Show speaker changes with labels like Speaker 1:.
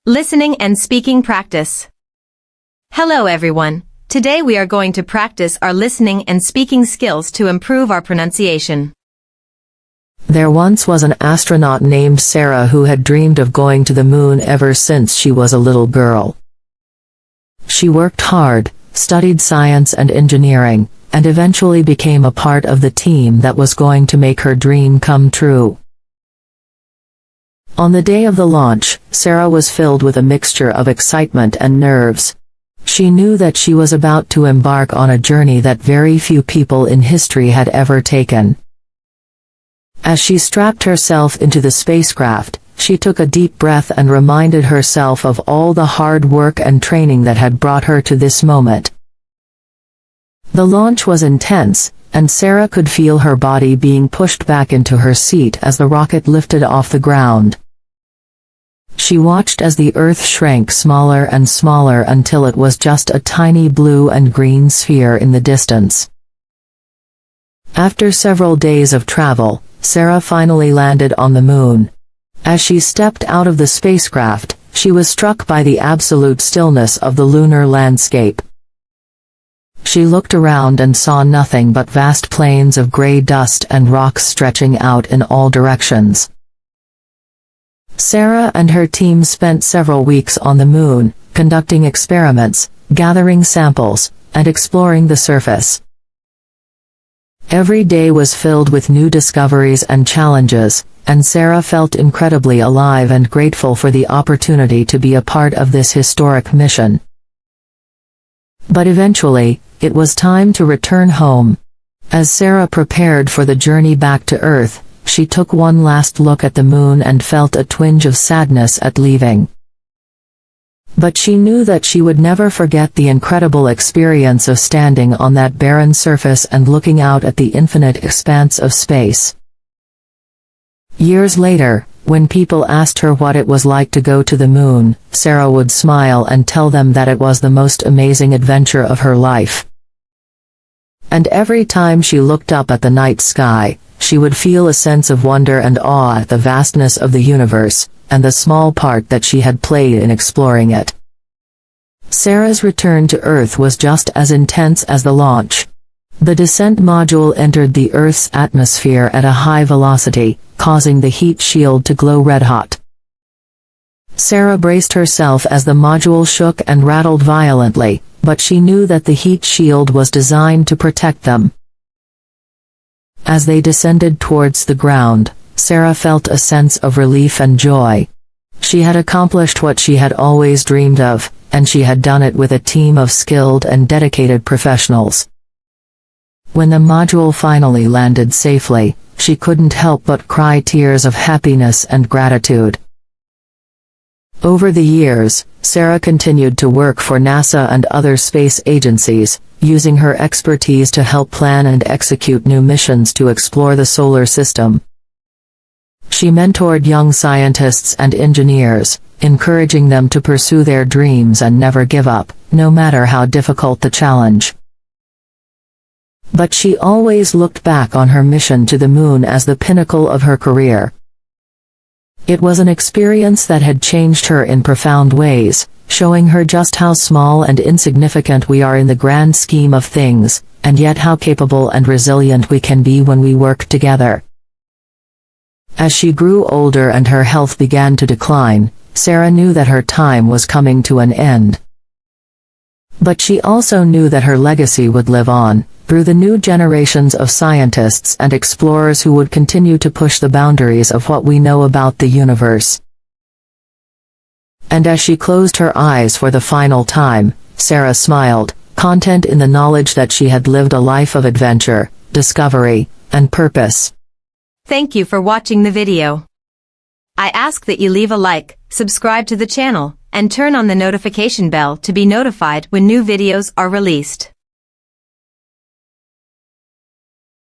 Speaker 1: Listening and speaking practice. Hello everyone. Today we are going to practice our listening and speaking skills to improve our pronunciation.
Speaker 2: There once was an astronaut named Sarah who had dreamed of going to the moon ever since she was a little girl. She worked hard, studied science and engineering, and eventually became a part of the team that was going to make her dream come true. On the day of the launch, Sarah was filled with a mixture of excitement and nerves. She knew that she was about to embark on a journey that very few people in history had ever taken. As she strapped herself into the spacecraft, she took a deep breath and reminded herself of all the hard work and training that had brought her to this moment. The launch was intense, and Sarah could feel her body being pushed back into her seat as the rocket lifted off the ground. She watched as the Earth shrank smaller and smaller until it was just a tiny blue and green sphere in the distance. After several days of travel, Sarah finally landed on the moon. As she stepped out of the spacecraft, she was struck by the absolute stillness of the lunar landscape. She looked around and saw nothing but vast plains of gray dust and rocks stretching out in all directions. Sarah and her team spent several weeks on the moon, conducting experiments, gathering samples, and exploring the surface. Every day was filled with new discoveries and challenges, and Sarah felt incredibly alive and grateful for the opportunity to be a part of this historic mission. But eventually, it was time to return home. As Sarah prepared for the journey back to Earth, she took one last look at the moon and felt a twinge of sadness at leaving. But she knew that she would never forget the incredible experience of standing on that barren surface and looking out at the infinite expanse of space. Years later, when people asked her what it was like to go to the moon, Sarah would smile and tell them that it was the most amazing adventure of her life. And every time she looked up at the night sky, she would feel a sense of wonder and awe at the vastness of the universe, and the small part that she had played in exploring it. Sarah's return to Earth was just as intense as the launch. The descent module entered the Earth's atmosphere at a high velocity, causing the heat shield to glow red-hot. Sarah braced herself as the module shook and rattled violently, but she knew that the heat shield was designed to protect them. As they descended towards the ground, Sarah felt a sense of relief and joy. She had accomplished what she had always dreamed of, and she had done it with a team of skilled and dedicated professionals. When the module finally landed safely, she couldn't help but cry tears of happiness and gratitude. Over the years, Sarah continued to work for NASA and other space agencies, using her expertise to help plan and execute new missions to explore the solar system. She mentored young scientists and engineers, encouraging them to pursue their dreams and never give up, no matter how difficult the challenge. But she always looked back on her mission to the moon as the pinnacle of her career. It was an experience that had changed her in profound ways, showing her just how small and insignificant we are in the grand scheme of things, and yet how capable and resilient we can be when we work together. As she grew older and her health began to decline, Sarah knew that her time was coming to an end. But she also knew that her legacy would live on, through the new generations of scientists and explorers who would continue to push the boundaries of what we know about the universe. And as she closed her eyes for the final time, Sarah smiled, content in the knowledge that she had lived a life of adventure, discovery, and purpose.
Speaker 1: Thank you for watching the video. I ask that you leave a like, subscribe to the channel, and turn on the notification bell to be notified when new videos are released.